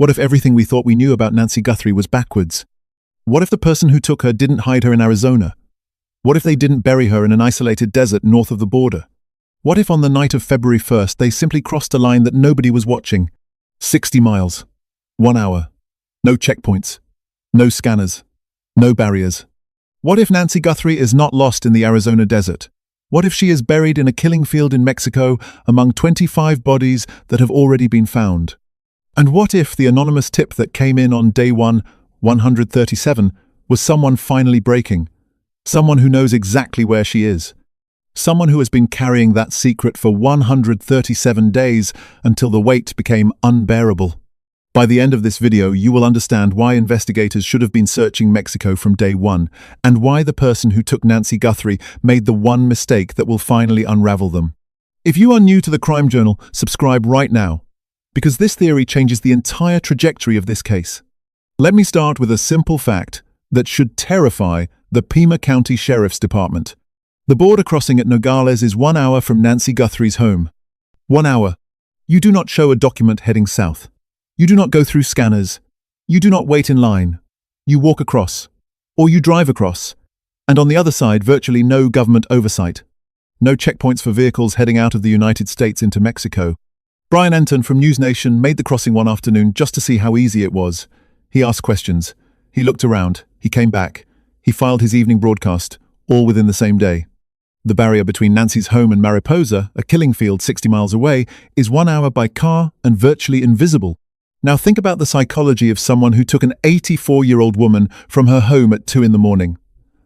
What if everything we thought we knew about Nancy Guthrie was backwards? What if the person who took her didn't hide her in Arizona? What if they didn't bury her in an isolated desert north of the border? What if on the night of February 1st they simply crossed a line that nobody was watching? 60 miles. 1 hour. No checkpoints. No scanners. No barriers. What if Nancy Guthrie is not lost in the Arizona desert? What if she is buried in a killing field in Mexico among 25 bodies that have already been found? And what if the anonymous tip that came in on day 137, was someone finally breaking? Someone who knows exactly where she is. Someone who has been carrying that secret for 137 days until the weight became unbearable. By the end of this video, you will understand why investigators should have been searching Mexico from day one, and why the person who took Nancy Guthrie made the one mistake that will finally unravel them. If you are new to the Crime Journal, subscribe right now, because this theory changes the entire trajectory of this case. Let me start with a simple fact that should terrify the Pima County Sheriff's Department. The border crossing at Nogales is 1 hour from Nancy Guthrie's home. 1 hour. You do not show a document heading south. You do not go through scanners. You do not wait in line. You walk across. Or you drive across. And on the other side, virtually no government oversight. No checkpoints for vehicles heading out of the United States into Mexico. Brian Entin from News Nation made the crossing one afternoon just to see how easy it was. He asked questions. He looked around. He came back. He filed his evening broadcast, all within the same day. The barrier between Nancy's home and Mariposa, a killing field 60 miles away, is 1 hour by car and virtually invisible. Now think about the psychology of someone who took an 84-year-old woman from her home at 2 in the morning.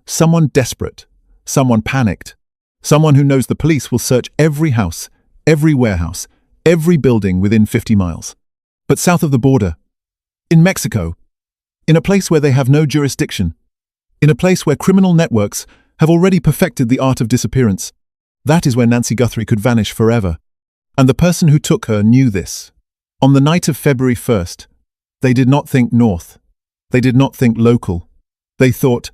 Someone desperate. Someone panicked. Someone who knows the police will search every house, every warehouse, every building within 50 miles. But south of the border, in Mexico, in a place where they have no jurisdiction, in a place where criminal networks have already perfected the art of disappearance, that is where Nancy Guthrie could vanish forever. And the person who took her knew this. On the night of February 1st, they did not think north. They did not think local. They thought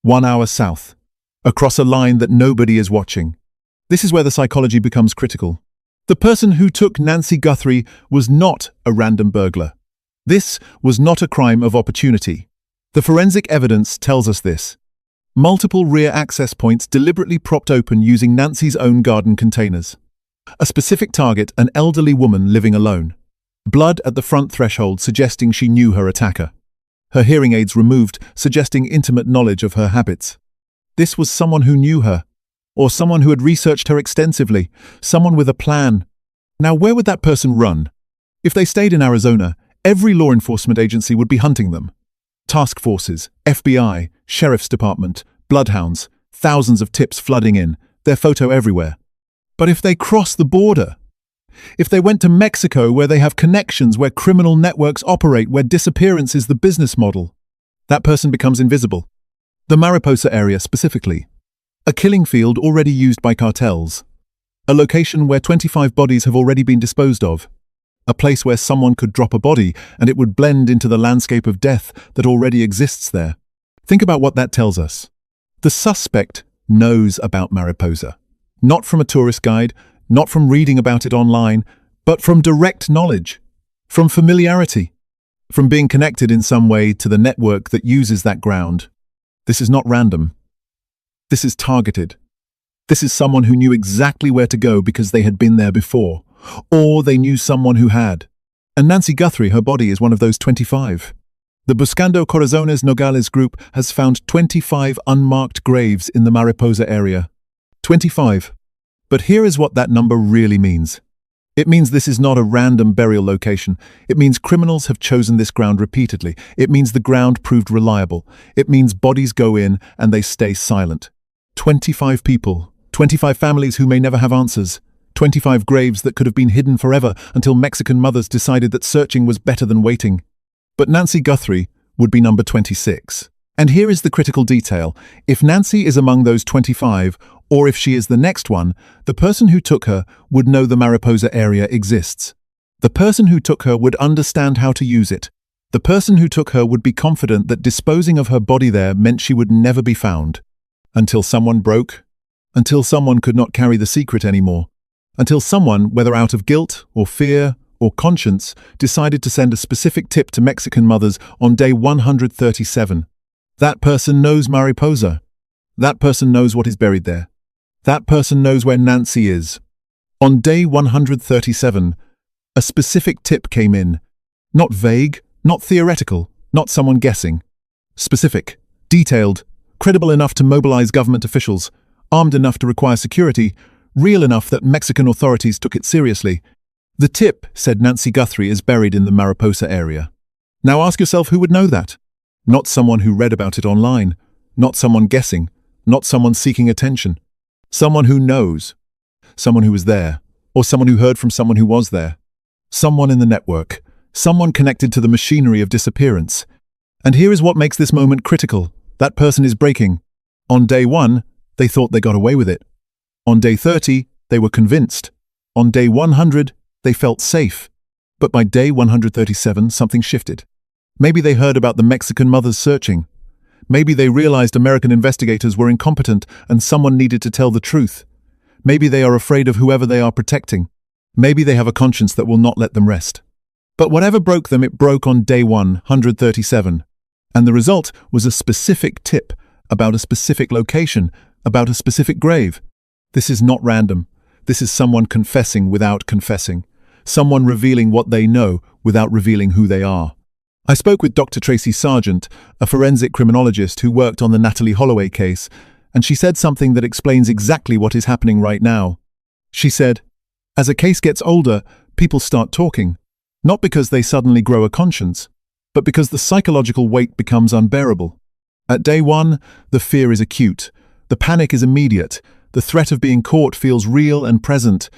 1 hour south, across a line that nobody is watching. This is where the psychology becomes critical. The person who took Nancy Guthrie was not a random burglar. This was not a crime of opportunity. The forensic evidence tells us this. Multiple rear access points deliberately propped open using Nancy's own garden containers. A specific target, an elderly woman living alone. Blood at the front threshold suggesting she knew her attacker. Her hearing aids removed, suggesting intimate knowledge of her habits. This was someone who knew her, or someone who had researched her extensively, someone with a plan. Now where would that person run? If they stayed in Arizona, every law enforcement agency would be hunting them. Task forces, FBI, Sheriff's Department, bloodhounds, thousands of tips flooding in, their photo everywhere. But if they cross the border, if they went to Mexico where they have connections, where criminal networks operate, where disappearance is the business model, that person becomes invisible. The Mariposa area specifically. A killing field already used by cartels. A location where 25 bodies have already been disposed of. A place where someone could drop a body and it would blend into the landscape of death that already exists there. Think about what that tells us. The suspect knows about Mariposa. Not from a tourist guide, not from reading about it online, but from direct knowledge, from familiarity, from being connected in some way to the network that uses that ground. This is not random. This is targeted. This is someone who knew exactly where to go because they had been there before, or they knew someone who had. And Nancy Guthrie, her body is one of those 25. The Buscando Corazones Nogales group has found 25 unmarked graves in the Mariposa area. 25. But here is what that number really means. It means this is not a random burial location. It means criminals have chosen this ground repeatedly. It means the ground proved reliable. It means bodies go in and they stay silent. 25 people, 25 families who may never have answers. 25 graves that could have been hidden forever until Mexican mothers decided that searching was better than waiting. But Nancy Guthrie would be number 26. And here is the critical detail. If Nancy is among those 25, or if she is the next one, the person who took her would know the Mariposa area exists. The person who took her would understand how to use it. The person who took her would be confident that disposing of her body there meant she would never be found. Until someone broke. Until someone could not carry the secret anymore. Until someone, whether out of guilt or fear or conscience, decided to send a specific tip to Mexican mothers on day 137. That person knows Mariposa. That person knows what is buried there. That person knows where Nancy is. On day 137, a specific tip came in. Not vague, not theoretical, not someone guessing. Specific, detailed, credible enough to mobilize government officials, armed enough to require security, real enough that Mexican authorities took it seriously. The tip said Nancy Guthrie is buried in the Mariposa area. Now ask yourself who would know that. Not someone who read about it online, not someone guessing, not someone seeking attention. Someone who knows. Someone who was there, or someone who heard from someone who was there. Someone in the network, someone connected to the machinery of disappearance. And here is what makes this moment critical. That person is breaking. On day 1, they thought they got away with it. On day 30, they were convinced. On day 100, they felt safe. But by day 137, something shifted. Maybe they heard about the Mexican mothers searching. Maybe they realized American investigators were incompetent and someone needed to tell the truth. Maybe they are afraid of whoever they are protecting. Maybe they have a conscience that will not let them rest. But whatever broke them, it broke on day 137. And the result was a specific tip about a specific location, about a specific grave. This is not random. This is someone confessing without confessing. Someone revealing what they know without revealing who they are. I spoke with Dr. Tracy Sargent, a forensic criminologist who worked on the Natalie Holloway case, and she said something that explains exactly what is happening right now. She said, as a case gets older, people start talking, not because they suddenly grow a conscience, but because the psychological weight becomes unbearable. At day 1, the fear is acute, the panic is immediate, the threat of being caught feels real and present.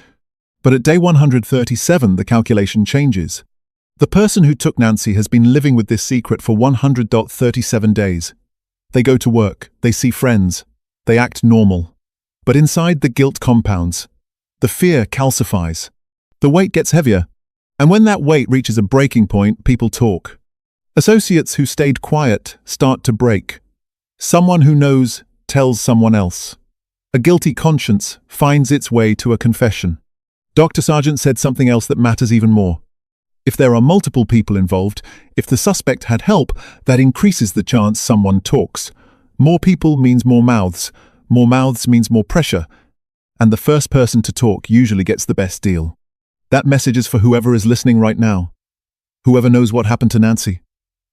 But at day 137, the calculation changes. The person who took Nancy has been living with this secret for 137 days. They go to work, they see friends, they act normal. But inside the guilt compounds, the fear calcifies. The weight gets heavier, and when that weight reaches a breaking point, people talk. Associates who stayed quiet start to break. Someone who knows tells someone else. A guilty conscience finds its way to a confession. Dr. Sargent said something else that matters even more. If there are multiple people involved, if the suspect had help, that increases the chance someone talks. More people means more mouths means more pressure, and the first person to talk usually gets the best deal. That message is for whoever is listening right now. Whoever knows what happened to Nancy.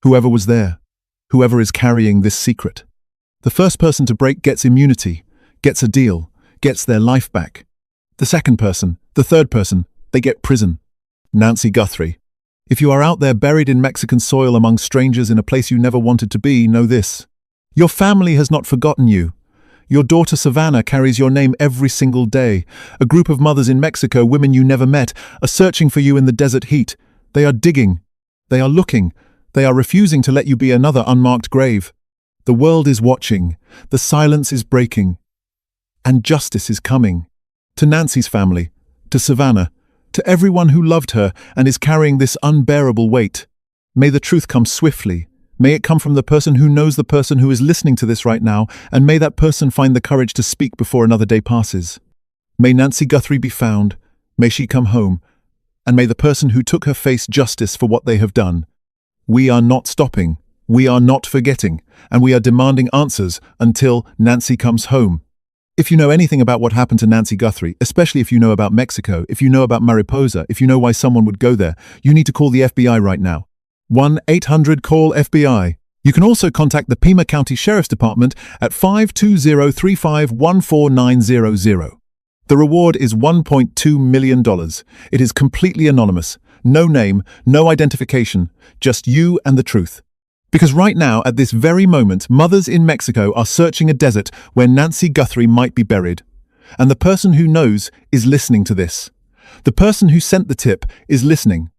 Whoever was there. Whoever is carrying this secret. The first person to break gets immunity, gets a deal, gets their life back. The second person, the third person, they get prison. Nancy Guthrie. If you are out there buried in Mexican soil among strangers in a place you never wanted to be, know this. Your family has not forgotten you. Your daughter Savannah carries your name every single day. A group of mothers in Mexico, women you never met, are searching for you in the desert heat. They are digging. They are looking. They are refusing to let you be another unmarked grave. The world is watching. The silence is breaking. And justice is coming. To Nancy's family, to Savannah, to everyone who loved her and is carrying this unbearable weight. May the truth come swiftly. May it come from the person who knows the person who is listening to this right now, and may that person find the courage to speak before another day passes. May Nancy Guthrie be found, may she come home, and may the person who took her face justice for what they have done. We are not stopping, we are not forgetting, and we are demanding answers until Nancy comes home. If you know anything about what happened to Nancy Guthrie, especially if you know about Mexico, if you know about Mariposa, if you know why someone would go there, you need to call the FBI right now. 1-800-CALL-FBI. You can also contact the Pima County Sheriff's Department at 520-35-14900. The reward is $1.2 million. It is completely anonymous. No name, no identification, just you and the truth. Because right now, at this very moment, mothers in Mexico are searching a desert where Nancy Guthrie might be buried. And the person who knows is listening to this. The person who sent the tip is listening.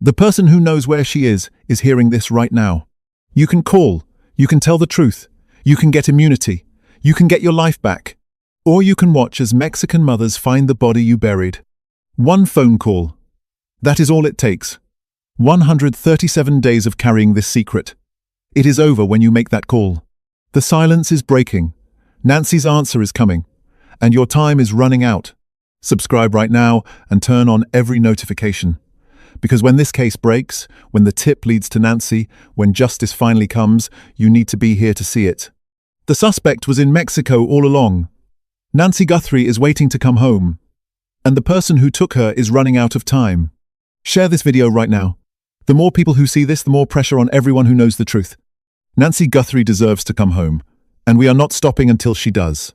The person who knows where she is hearing this right now. You can call, you can tell the truth, you can get immunity, you can get your life back, or you can watch as Mexican mothers find the body you buried. One phone call. That is all it takes. 137 days of carrying this secret. It is over when you make that call. The silence is breaking. Nancy's answer is coming, and your time is running out. Subscribe right now and turn on every notification. Because when this case breaks, when the tip leads to Nancy, when justice finally comes, you need to be here to see it. The suspect was in Mexico all along. Nancy Guthrie is waiting to come home. And the person who took her is running out of time. Share this video right now. The more people who see this, the more pressure on everyone who knows the truth. Nancy Guthrie deserves to come home. And we are not stopping until she does.